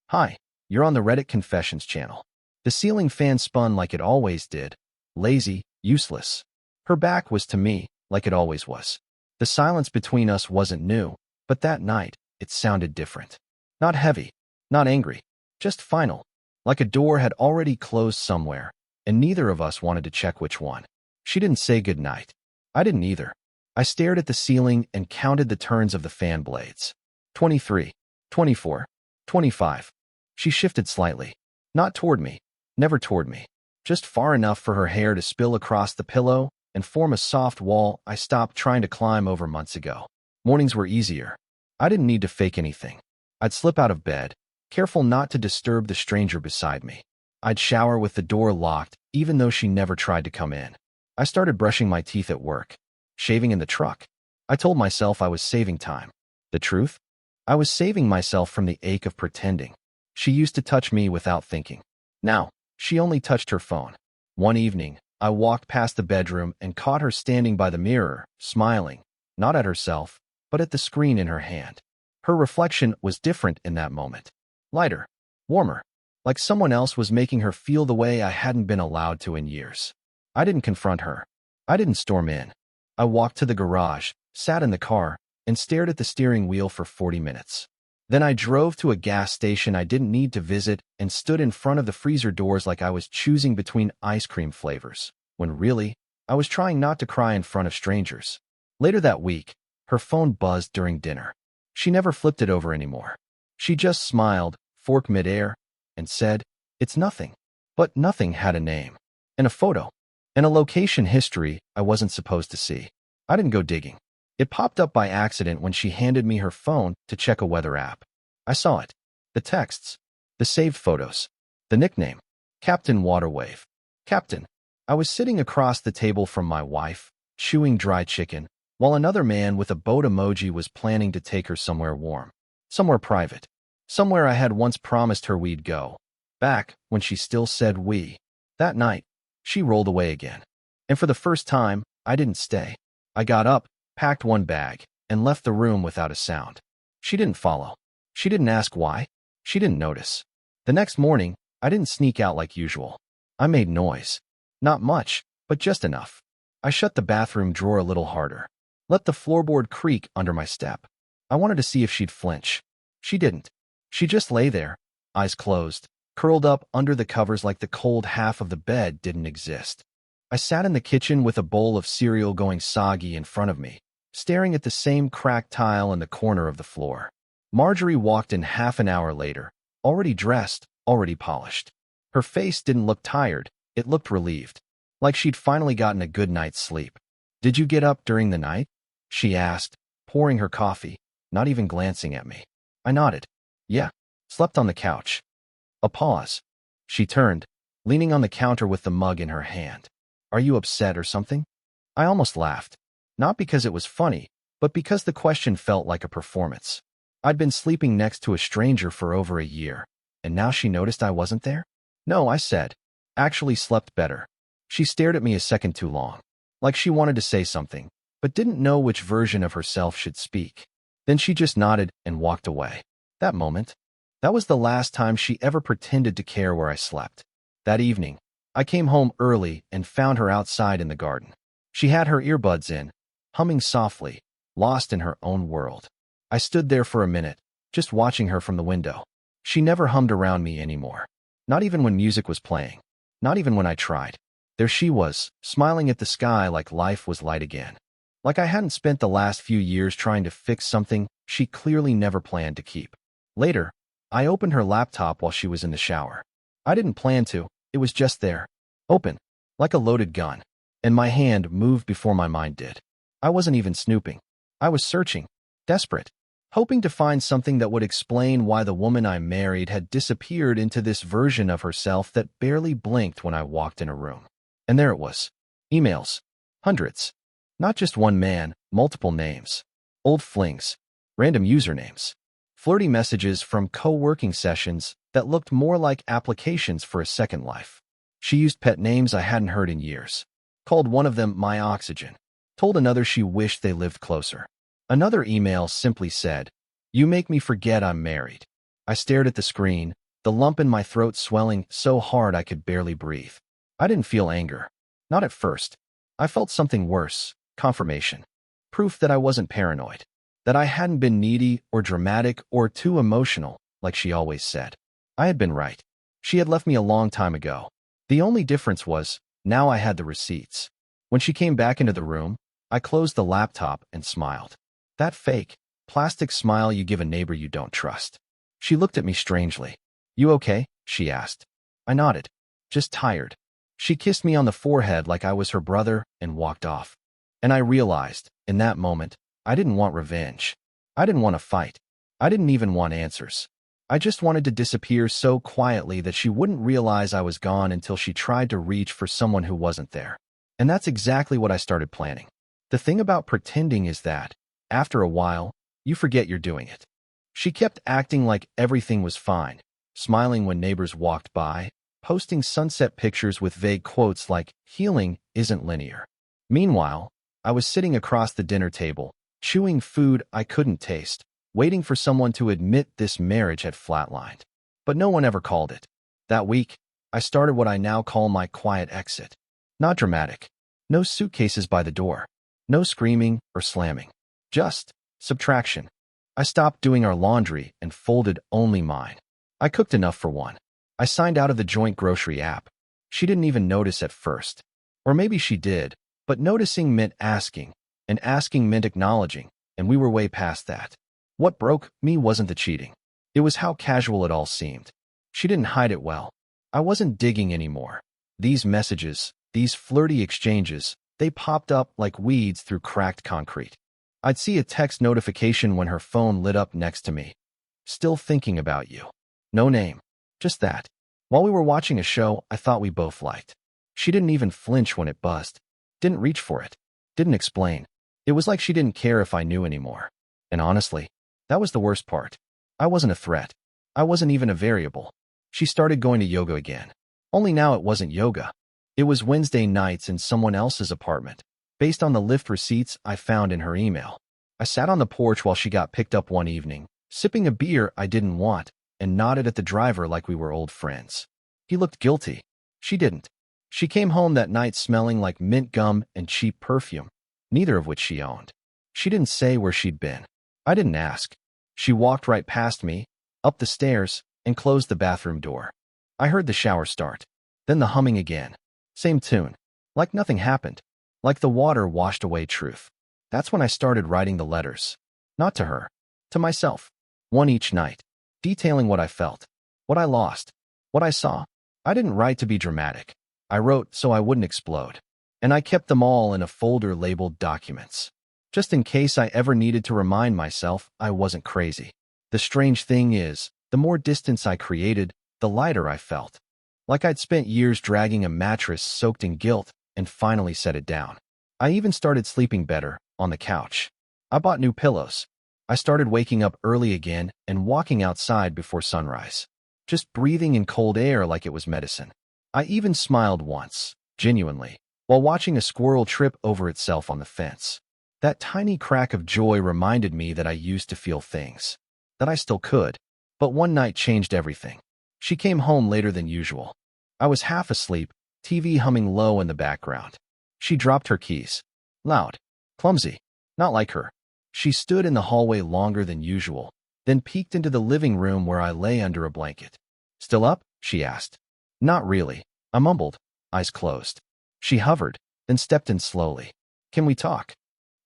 Hi, you're on the Reddit Confessions channel. The ceiling fan spun like it always did. Lazy, useless. Her back was to me, like it always was. The silence between us wasn't new, but that night, it sounded different. Not heavy, not angry, just final. Like a door had already closed somewhere, and neither of us wanted to check which one. She didn't say goodnight. I didn't either. I stared at the ceiling and counted the turns of the fan blades. 23, 24, 25. She shifted slightly. Not toward me. Never toward me. Just far enough for her hair to spill across the pillow and form a soft wall I stopped trying to climb over months ago. Mornings were easier. I didn't need to fake anything. I'd slip out of bed, careful not to disturb the stranger beside me. I'd shower with the door locked, even though she never tried to come in. I started brushing my teeth at work, shaving in the truck. I told myself I was saving time. The truth? I was saving myself from the ache of pretending. She used to touch me without thinking. Now, she only touched her phone. One evening, I walked past the bedroom and caught her standing by the mirror, smiling, not at herself, but at the screen in her hand. Her reflection was different in that moment. Lighter, warmer, like someone else was making her feel the way I hadn't been allowed to in years. I didn't confront her. I didn't storm in. I walked to the garage, sat in the car, and stared at the steering wheel for 40 minutes. Then I drove to a gas station I didn't need to visit and stood in front of the freezer doors like I was choosing between ice cream flavors, when really, I was trying not to cry in front of strangers. Later that week, her phone buzzed during dinner. She never flipped it over anymore. She just smiled, fork midair, and said, "It's nothing." But nothing had a name, and a photo, and a location history I wasn't supposed to see. I didn't go digging. It popped up by accident when she handed me her phone to check a weather app. I saw it. The texts. The saved photos. The nickname. Captain Waterwave. Captain. I was sitting across the table from my wife, chewing dry chicken, while another man with a boat emoji was planning to take her somewhere warm. Somewhere private. Somewhere I had once promised her we'd go. Back when she still said we. That night, she rolled away again. And for the first time, I didn't stay. I got up, packed one bag, and left the room without a sound. She didn't follow. She didn't ask why. She didn't notice. The next morning, I didn't sneak out like usual. I made noise. Not much, but just enough. I shut the bathroom drawer a little harder. Let the floorboard creak under my step. I wanted to see if she'd flinch. She didn't. She just lay there, eyes closed, curled up under the covers like the cold half of the bed didn't exist. I sat in the kitchen with a bowl of cereal going soggy in front of me, staring at the same cracked tile in the corner of the floor. Marjorie walked in half an hour later, already dressed, already polished. Her face didn't look tired, it looked relieved, like she'd finally gotten a good night's sleep. "Did you get up during the night?" she asked, pouring her coffee, not even glancing at me. I nodded. "Yeah, slept on the couch." A pause. She turned, leaning on the counter with the mug in her hand. "Are you upset or something?" I almost laughed. Not because it was funny, but because the question felt like a performance. I'd been sleeping next to a stranger for over a year, and now she noticed I wasn't there? "No," I said. "Actually slept better." She stared at me a second too long, like she wanted to say something, but didn't know which version of herself should speak. Then she just nodded and walked away. That moment, that was the last time she ever pretended to care where I slept. That evening, I came home early and found her outside in the garden. She had her earbuds in, humming softly, lost in her own world. I stood there for a minute, just watching her from the window. She never hummed around me anymore. Not even when music was playing. Not even when I tried. There she was, smiling at the sky like life was light again. Like I hadn't spent the last few years trying to fix something she clearly never planned to keep. Later, I opened her laptop while she was in the shower. I didn't plan to, it was just there. Open, like a loaded gun. And my hand moved before my mind did. I wasn't even snooping. I was searching, desperate, hoping to find something that would explain why the woman I married had disappeared into this version of herself that barely blinked when I walked in a room. And there it was. Emails. Hundreds. Not just one man, multiple names. Old flings. Random usernames. Flirty messages from co-working sessions that looked more like applications for a second life. She used pet names I hadn't heard in years. Called one of them my oxygen. Told another she wished they lived closer. Another email simply said, "You make me forget I'm married." I stared at the screen, the lump in my throat swelling so hard I could barely breathe. I didn't feel anger. Not at first. I felt something worse, confirmation. Proof that I wasn't paranoid. That I hadn't been needy or dramatic or too emotional, like she always said. I had been right. She had left me a long time ago. The only difference was, now I had the receipts. When she came back into the room, I closed the laptop and smiled. That fake, plastic smile you give a neighbor you don't trust. She looked at me strangely. "You okay?" she asked. I nodded. "Just tired." She kissed me on the forehead like I was her brother and walked off. And I realized, in that moment, I didn't want revenge. I didn't want to fight. I didn't even want answers. I just wanted to disappear so quietly that she wouldn't realize I was gone until she tried to reach for someone who wasn't there. And that's exactly what I started planning. The thing about pretending is that, after a while, you forget you're doing it. She kept acting like everything was fine, smiling when neighbors walked by, posting sunset pictures with vague quotes like, "Healing isn't linear." Meanwhile, I was sitting across the dinner table, chewing food I couldn't taste, waiting for someone to admit this marriage had flatlined. But no one ever called it. That week, I started what I now call my quiet exit. Not dramatic. No suitcases by the door. No screaming or slamming. Just subtraction. I stopped doing our laundry and folded only mine. I cooked enough for one. I signed out of the joint grocery app. She didn't even notice at first. Or maybe she did, but noticing meant asking, and asking meant acknowledging, and we were way past that. What broke me wasn't the cheating. It was how casual it all seemed. She didn't hide it well. I wasn't digging anymore. These messages, these flirty exchanges, they popped up like weeds through cracked concrete. I'd see a text notification when her phone lit up next to me. "Still thinking about you." No name. Just that. While we were watching a show I thought we both liked. She didn't even flinch when it buzzed. Didn't reach for it. Didn't explain. It was like she didn't care if I knew anymore. And honestly, that was the worst part. I wasn't a threat. I wasn't even a variable. She started going to yoga again. Only now it wasn't yoga. It was Wednesday nights in someone else's apartment, based on the Lyft receipts I found in her email. I sat on the porch while she got picked up one evening, sipping a beer I didn't want, and nodded at the driver like we were old friends. He looked guilty. She didn't. She came home that night smelling like mint gum and cheap perfume, neither of which she owned. She didn't say where she'd been. I didn't ask. She walked right past me, up the stairs, and closed the bathroom door. I heard the shower start. Then the humming again. Same tune. Like nothing happened. Like the water washed away truth. That's when I started writing the letters. Not to her. To myself. One each night. Detailing what I felt. What I lost. What I saw. I didn't write to be dramatic. I wrote so I wouldn't explode. And I kept them all in a folder labeled documents. Just in case I ever needed to remind myself I wasn't crazy. The strange thing is, the more distance I created, the lighter I felt. Like I'd spent years dragging a mattress soaked in guilt and finally set it down. I even started sleeping better, on the couch. I bought new pillows. I started waking up early again and walking outside before sunrise. Just breathing in cold air like it was medicine. I even smiled once, genuinely, while watching a squirrel trip over itself on the fence. That tiny crack of joy reminded me that I used to feel things. That I still could. But one night changed everything. She came home later than usual. I was half asleep, TV humming low in the background. She dropped her keys. Loud. Clumsy. Not like her. She stood in the hallway longer than usual, then peeked into the living room where I lay under a blanket. "Still up?" she asked. "Not really," I mumbled, eyes closed. She hovered, then stepped in slowly. "Can we talk?"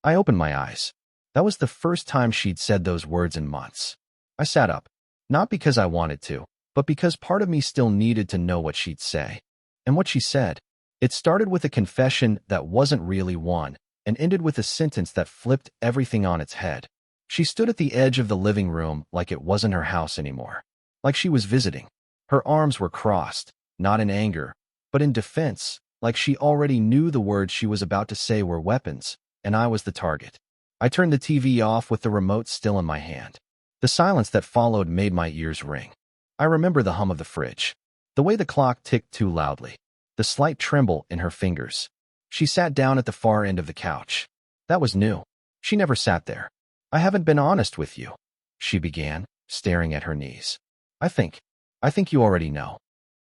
I opened my eyes. That was the first time she'd said those words in months. I sat up, not because I wanted to, but because part of me still needed to know what she'd say. And what she said. It started with a confession that wasn't really one, and ended with a sentence that flipped everything on its head. She stood at the edge of the living room like it wasn't her house anymore. Like she was visiting. Her arms were crossed, not in anger, but in defense, like she already knew the words she was about to say were weapons, and I was the target. I turned the TV off with the remote still in my hand. The silence that followed made my ears ring. I remember the hum of the fridge. The way the clock ticked too loudly. The slight tremble in her fingers. She sat down at the far end of the couch. That was new. She never sat there. "I haven't been honest with you," she began, staring at her knees. I think. I think you already know.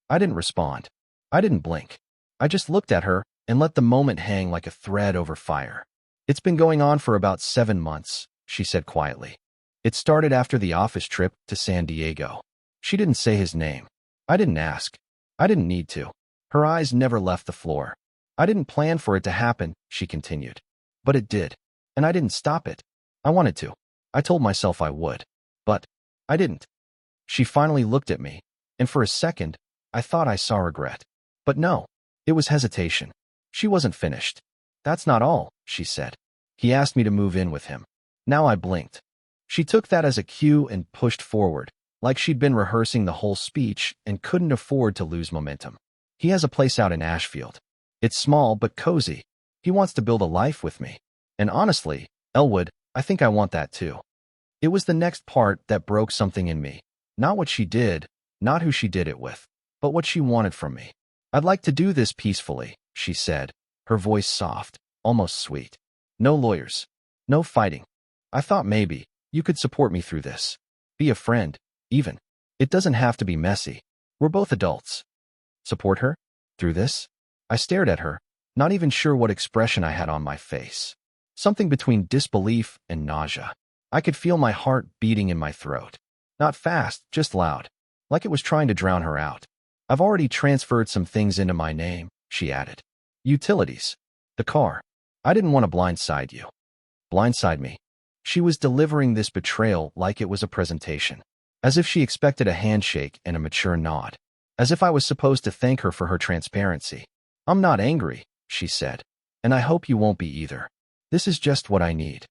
I didn't respond. I didn't blink. I just looked at her and let the moment hang like a thread over fire. It's been going on for about 7 months, she said quietly. It started after the office trip to San Diego. She didn't say his name. I didn't ask. I didn't need to. Her eyes never left the floor. I didn't plan for it to happen, she continued. But it did. And I didn't stop it. I wanted to. I told myself I would. But I didn't. She finally looked at me, and for a second, I thought I saw regret. But no, it was hesitation. She wasn't finished. That's not all, she said. He asked me to move in with him. Now I blinked. She took that as a cue and pushed forward, like she'd been rehearsing the whole speech and couldn't afford to lose momentum. He has a place out in Ashfield. It's small but cozy. He wants to build a life with me. And honestly, Ellwood, I think I want that too. It was the next part that broke something in me. Not what she did, not who she did it with, but what she wanted from me. I'd like to do this peacefully, she said, her voice soft, almost sweet. No lawyers. No fighting. I thought maybe you could support me through this. Be a friend, even. It doesn't have to be messy. We're both adults. Support her? Through this? I stared at her, not even sure what expression I had on my face. Something between disbelief and nausea. I could feel my heart beating in my throat. Not fast, just loud, like it was trying to drown her out. I've already transferred some things into my name, she added. Utilities. The car. I didn't want to blindside you. Blindside me. She was delivering this betrayal like it was a presentation, as if she expected a handshake and a mature nod, as if I was supposed to thank her for her transparency. I'm not angry, she said, and I hope you won't be either. This is just what I need.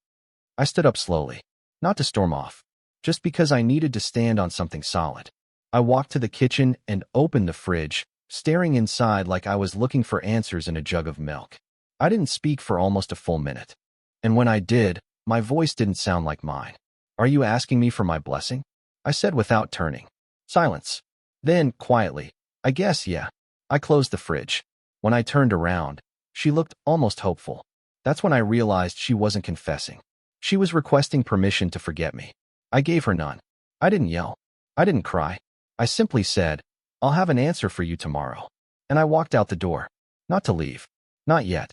I stood up slowly, not to storm off, just because I needed to stand on something solid. I walked to the kitchen and opened the fridge, staring inside like I was looking for answers in a jug of milk. I didn't speak for almost a full minute. And when I did, my voice didn't sound like mine. Are you asking me for my blessing? I said without turning. Silence. Then, quietly, I guess yeah. I closed the fridge. When I turned around, she looked almost hopeful. That's when I realized she wasn't confessing. She was requesting permission to forget me. I gave her none. I didn't yell. I didn't cry. I simply said, I'll have an answer for you tomorrow. And I walked out the door. Not to leave. Not yet.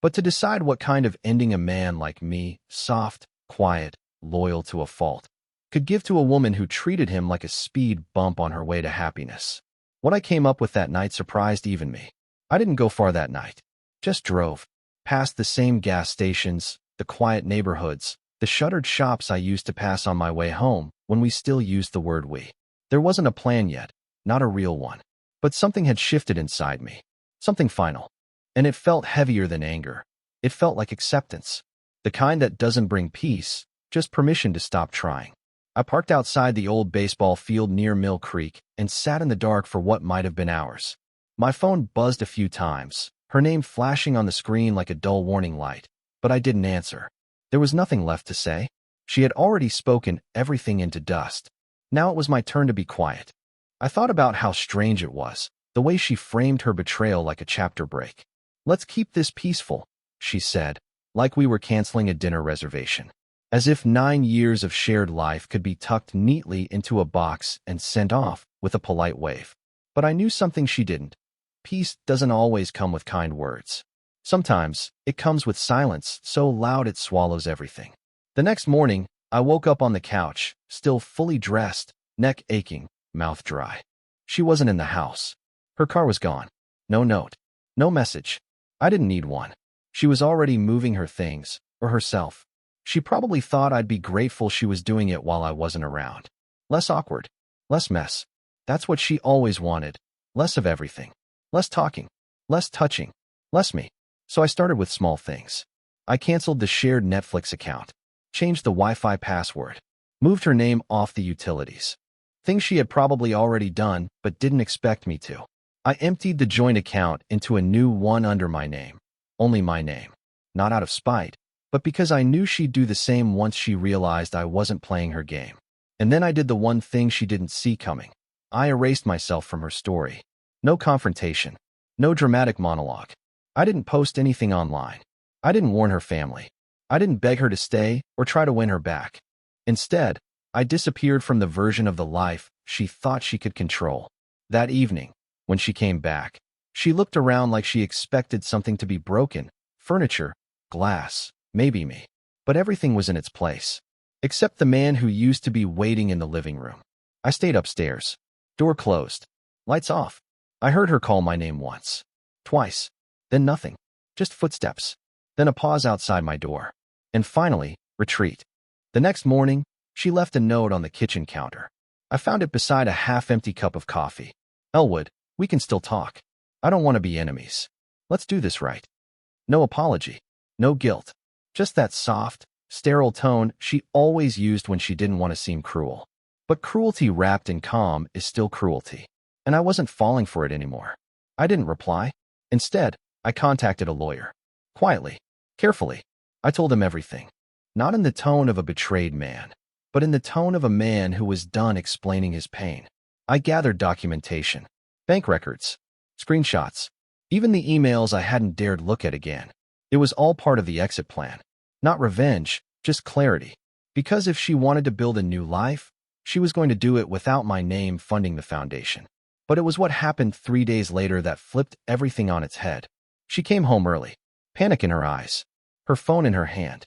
But to decide what kind of ending a man like me, soft, quiet, loyal to a fault, could give to a woman who treated him like a speed bump on her way to happiness. What I came up with that night surprised even me. I didn't go far that night. Just drove. Past the same gas stations, the quiet neighborhoods, the shuttered shops I used to pass on my way home when we still used the word we. There wasn't a plan yet, not a real one. But something had shifted inside me. Something final. And it felt heavier than anger. It felt like acceptance. The kind that doesn't bring peace, just permission to stop trying. I parked outside the old baseball field near Mill Creek and sat in the dark for what might have been hours. My phone buzzed a few times, her name flashing on the screen like a dull warning light, but I didn't answer. There was nothing left to say. She had already spoken everything into dust. Now it was my turn to be quiet. I thought about how strange it was, the way she framed her betrayal like a chapter break. Let's keep this peaceful, she said, like we were canceling a dinner reservation. As if 9 years of shared life could be tucked neatly into a box and sent off with a polite wave. But I knew something she didn't. Peace doesn't always come with kind words. Sometimes, it comes with silence so loud it swallows everything. The next morning, I woke up on the couch, still fully dressed, neck aching, mouth dry. She wasn't in the house. Her car was gone. No note. No message. I didn't need one. She was already moving her things, or herself. She probably thought I'd be grateful she was doing it while I wasn't around. Less awkward. Less mess. That's what she always wanted. Less of everything. Less talking. Less touching. Less me. So I started with small things. I canceled the shared Netflix account. Changed the Wi-Fi password. Moved her name off the utilities. Things she had probably already done, but didn't expect me to. I emptied the joint account into a new one under my name. Only my name. Not out of spite, but because I knew she'd do the same once she realized I wasn't playing her game. And then I did the one thing she didn't see coming. I erased myself from her story. No confrontation. No dramatic monologue. I didn't post anything online. I didn't warn her family. I didn't beg her to stay or try to win her back. Instead, I disappeared from the version of the life she thought she could control. That evening, when she came back, she looked around like she expected something to be broken. Furniture, glass, maybe me. But everything was in its place. Except the man who used to be waiting in the living room. I stayed upstairs. Door closed. Lights off. I heard her call my name once. Twice. Then nothing. Just footsteps. Then a pause outside my door. And finally, retreat. The next morning, she left a note on the kitchen counter. I found it beside a half-empty cup of coffee. Ellwood, we can still talk. I don't want to be enemies. Let's do this right. No apology. No guilt. Just that soft, sterile tone she always used when she didn't want to seem cruel. But cruelty wrapped in calm is still cruelty. And I wasn't falling for it anymore. I didn't reply. Instead, I contacted a lawyer. Quietly, carefully, I told him everything. Not in the tone of a betrayed man, but in the tone of a man who was done explaining his pain. I gathered documentation, bank records, screenshots, even the emails I hadn't dared look at again. It was all part of the exit plan. Not revenge, just clarity. Because if she wanted to build a new life, she was going to do it without my name funding the foundation. But it was what happened 3 days later that flipped everything on its head. She came home early, panic in her eyes, her phone in her hand.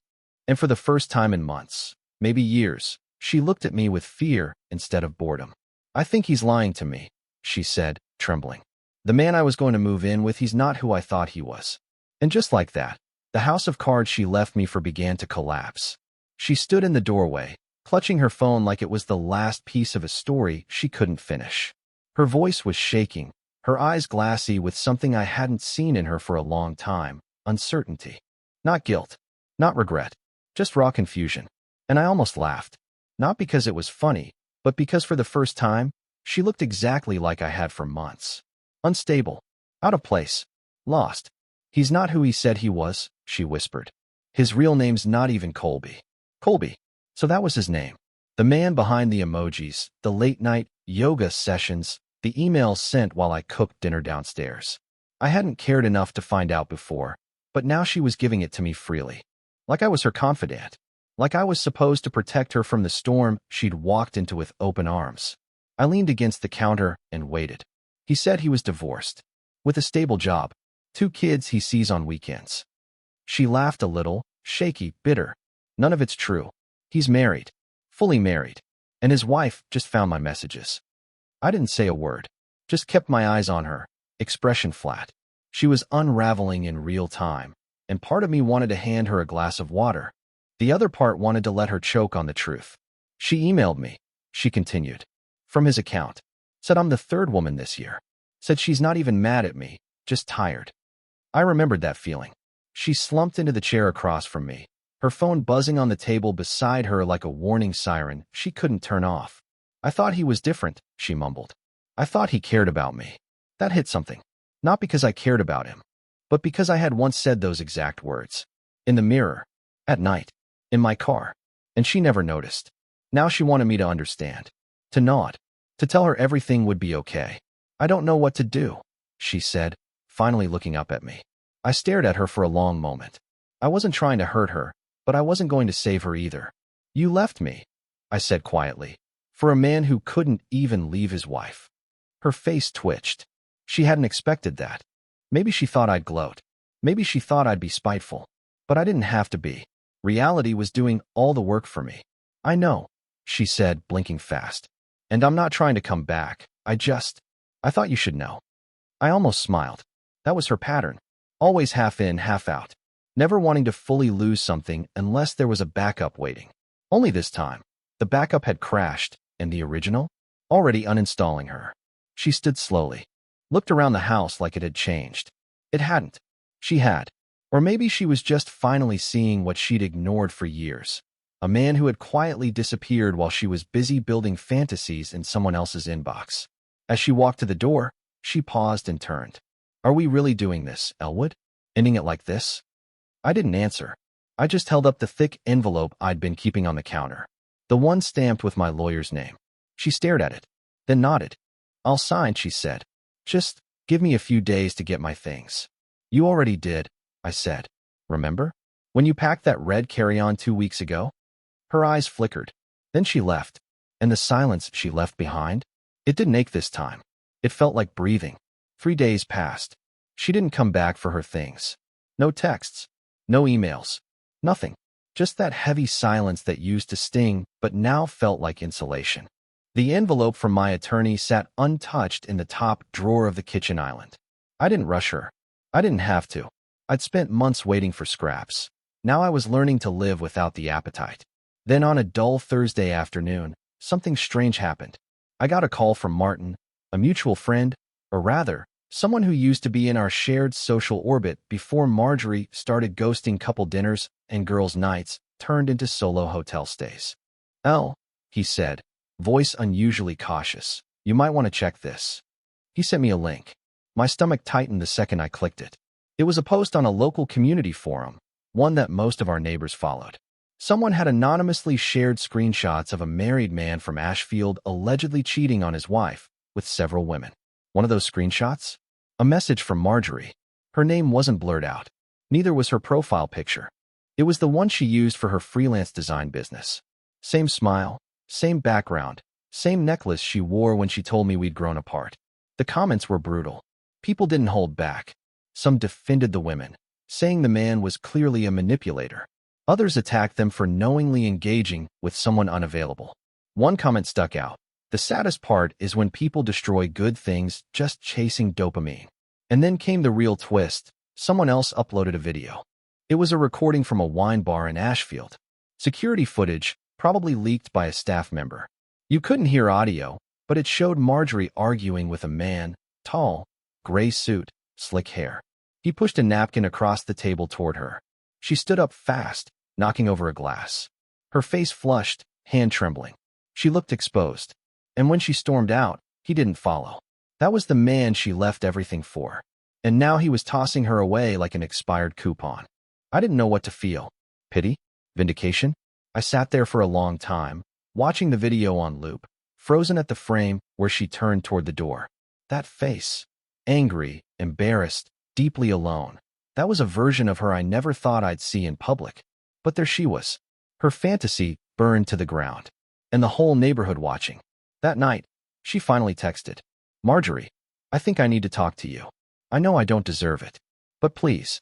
And for the first time in months, maybe years, she looked at me with fear instead of boredom. I think he's lying to me, she said, trembling. The man I was going to move in with, he's not who I thought he was. And just like that, the house of cards she left me for began to collapse. She stood in the doorway, clutching her phone like it was the last piece of a story she couldn't finish. Her voice was shaking, her eyes glassy with something I hadn't seen in her for a long time, uncertainty. Not guilt, not regret, just raw confusion. And I almost laughed. Not because it was funny, but because for the first time, she looked exactly like I had for months. Unstable, out of place, lost. He's not who he said he was, she whispered. His real name's not even Colby. Colby. So that was his name. The man behind the emojis, the late-night yoga sessions, the emails sent while I cooked dinner downstairs. I hadn't cared enough to find out before, but now she was giving it to me freely. Like I was her confidant. Like I was supposed to protect her from the storm she'd walked into with open arms. I leaned against the counter and waited. He said he was divorced, with a stable job, 2 kids he sees on weekends. She laughed a little, shaky, bitter. None of it's true. He's married, fully married, and his wife just found my messages. I didn't say a word, just kept my eyes on her, expression flat. She was unraveling in real time, and part of me wanted to hand her a glass of water. The other part wanted to let her choke on the truth. She emailed me, she continued, from his account. Said I'm the 3rd woman this year. Said she's not even mad at me, just tired. I remembered that feeling. She slumped into the chair across from me, her phone buzzing on the table beside her like a warning siren she couldn't turn off. I thought he was different, she mumbled. I thought he cared about me. That hit something. Not because I cared about him, but because I had once said those exact words. In the mirror. At night. In my car. And she never noticed. Now she wanted me to understand. To nod. To tell her everything would be okay. I don't know what to do, she said, finally looking up at me. I stared at her for a long moment. I wasn't trying to hurt her, but I wasn't going to save her either. You left me, I said quietly, for a man who couldn't even leave his wife. Her face twitched. She hadn't expected that. Maybe she thought I'd gloat. Maybe she thought I'd be spiteful. But I didn't have to be. Reality was doing all the work for me. I know, she said, blinking fast. And I'm not trying to come back. I thought you should know. I almost smiled. That was her pattern. Always half in, half out. Never wanting to fully lose something unless there was a backup waiting. Only this time, the backup had crashed, and the original? Already uninstalling her. She stood slowly. Looked around the house like it had changed. It hadn't. She had. Or maybe she was just finally seeing what she'd ignored for years. A man who had quietly disappeared while she was busy building fantasies in someone else's inbox. As she walked to the door, she paused and turned. Are we really doing this, Ellwood? Ending it like this? I didn't answer. I just held up the thick envelope I'd been keeping on the counter. The one stamped with my lawyer's name. She stared at it, then nodded. I'll sign, she said. Just give me a few days to get my things. You already did, I said. Remember? When you packed that red carry-on 2 weeks ago? Her eyes flickered. Then she left. And the silence she left behind? It didn't ache this time. It felt like breathing. 3 days passed. She didn't come back for her things. No texts. No emails. Nothing. Just that heavy silence that used to sting but now felt like insulation. The envelope from my attorney sat untouched in the top drawer of the kitchen island. I didn't rush her. I didn't have to. I'd spent months waiting for scraps. Now I was learning to live without the appetite. Then on a dull Thursday afternoon, something strange happened. I got a call from Martin, a mutual friend, or rather, someone who used to be in our shared social orbit before Marjorie started ghosting couple dinners and girls' nights turned into solo hotel stays. "Elle," he said, voice unusually cautious, "you might want to check this." He sent me a link. My stomach tightened the second I clicked it. It was a post on a local community forum, one that most of our neighbors followed. Someone had anonymously shared screenshots of a married man from Ashfield allegedly cheating on his wife with several women. One of those screenshots? A message from Marjorie. Her name wasn't blurred out. Neither was her profile picture. It was the one she used for her freelance design business. Same smile, same background, same necklace she wore when she told me we'd grown apart. The comments were brutal. People didn't hold back. Some defended the women, saying the man was clearly a manipulator. Others attacked them for knowingly engaging with someone unavailable. One comment stuck out. "The saddest part is when people destroy good things just chasing dopamine." And then came the real twist. Someone else uploaded a video. It was a recording from a wine bar in Ashfield. Security footage, probably leaked by a staff member. You couldn't hear audio, but it showed Marjorie arguing with a man, tall, gray suit, slick hair. He pushed a napkin across the table toward her. She stood up fast, knocking over a glass. Her face flushed, hand trembling. She looked exposed. And when she stormed out, he didn't follow. That was the man she left everything for. And now he was tossing her away like an expired coupon. I didn't know what to feel. Pity? Vindication? I sat there for a long time, watching the video on loop, frozen at the frame where she turned toward the door. That face. Angry, embarrassed, deeply alone. That was a version of her I never thought I'd see in public. But there she was. Her fantasy burned to the ground. And the whole neighborhood watching. That night, she finally texted, "Marjorie, I think I need to talk to you. I know I don't deserve it. But please."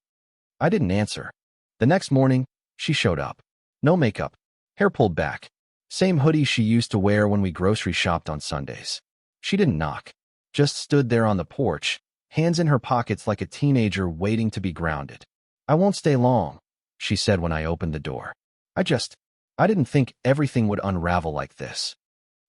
I didn't answer. The next morning, she showed up. No makeup. Hair pulled back. Same hoodie she used to wear when we grocery shopped on Sundays. She didn't knock. Just stood there on the porch, hands in her pockets like a teenager waiting to be grounded. "I won't stay long," she said when I opened the door. I didn't think everything would unravel like this.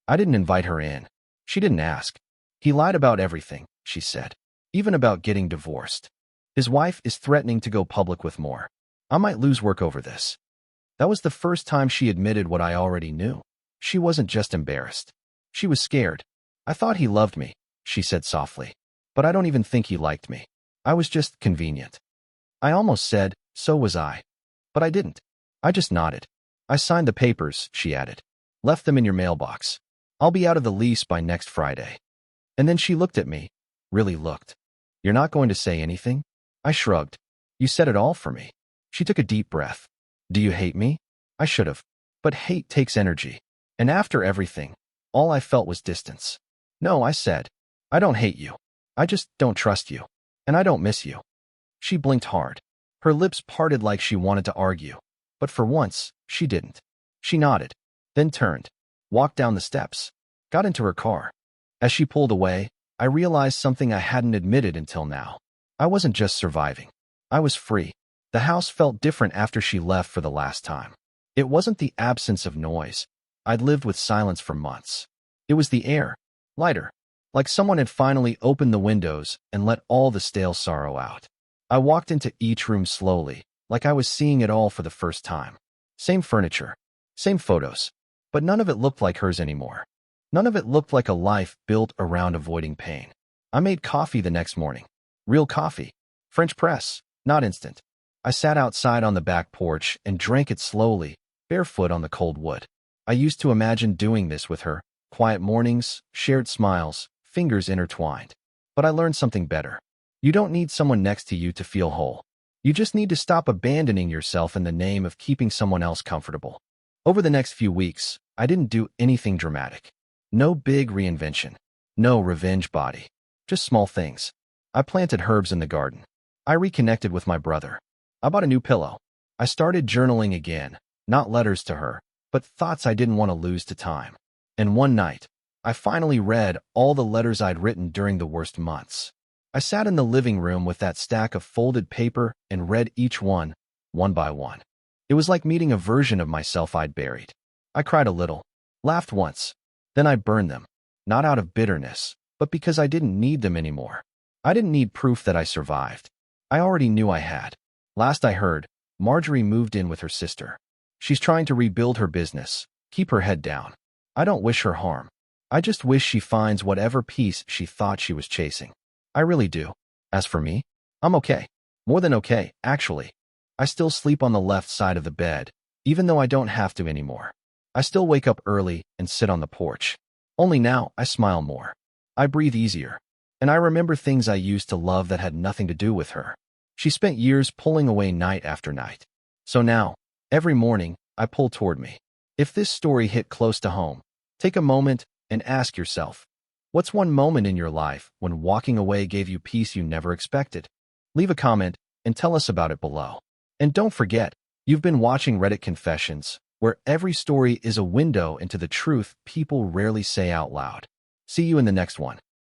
I didn't invite her in. She didn't ask. "He lied about everything," she said. "Even about getting divorced. His wife is threatening to go public with more. I might lose work over this." That was the first time she admitted what I already knew. She wasn't just embarrassed. She was scared. "I thought he loved me," she said softly. "But I don't even think he liked me. I was just convenient." I almost said, "So was I." But I didn't. I just nodded. "I signed the papers," she added. "Left them in your mailbox. I'll be out of the lease by next Friday." And then she looked at me. Really looked. "You're not going to say anything?" I shrugged. "You said it all for me." She took a deep breath. "Do you hate me?" I should have. But hate takes energy. And after everything, all I felt was distance. "No," I said. "I don't hate you. I just don't trust you. And I don't miss you." She blinked hard. Her lips parted like she wanted to argue. But for once, she didn't. She nodded, then turned, walked down the steps, got into her car. As she pulled away, I realized something I hadn't admitted until now. I wasn't just surviving. I was free. The house felt different after she left for the last time. It wasn't the absence of noise. I'd lived with silence for months. It was the air, lighter, like someone had finally opened the windows and let all the stale sorrow out. I walked into each room slowly, like I was seeing it all for the first time. Same furniture, same photos, but none of it looked like hers anymore. None of it looked like a life built around avoiding pain. I made coffee the next morning. Real coffee. French press, not instant. I sat outside on the back porch and drank it slowly, barefoot on the cold wood. I used to imagine doing this with her, quiet mornings, shared smiles, fingers intertwined. But I learned something better. You don't need someone next to you to feel whole. You just need to stop abandoning yourself in the name of keeping someone else comfortable. Over the next few weeks, I didn't do anything dramatic. No big reinvention. No revenge body. Just small things. I planted herbs in the garden. I reconnected with my brother. I bought a new pillow. I started journaling again, not letters to her, but thoughts I didn't want to lose to time. And one night, I finally read all the letters I'd written during the worst months. I sat in the living room with that stack of folded paper and read each one by one. It was like meeting a version of myself I'd buried. I cried a little, laughed once, then I burned them, not out of bitterness, but because I didn't need them anymore. I didn't need proof that I survived. I already knew I had. Last I heard, Marjorie moved in with her sister. She's trying to rebuild her business, keep her head down. I don't wish her harm. I just wish she finds whatever peace she thought she was chasing. I really do. As for me, I'm okay. More than okay, actually. I still sleep on the left side of the bed, even though I don't have to anymore. I still wake up early and sit on the porch. Only now, I smile more. I breathe easier. And I remember things I used to love that had nothing to do with her. She spent years pulling away night after night. So now, every morning, I pull toward me. If this story hit close to home, take a moment and ask yourself, what's one moment in your life when walking away gave you peace you never expected? Leave a comment and tell us about it below. And don't forget, you've been watching Reddit Confessions, where every story is a window into the truth people rarely say out loud. See you in the next one.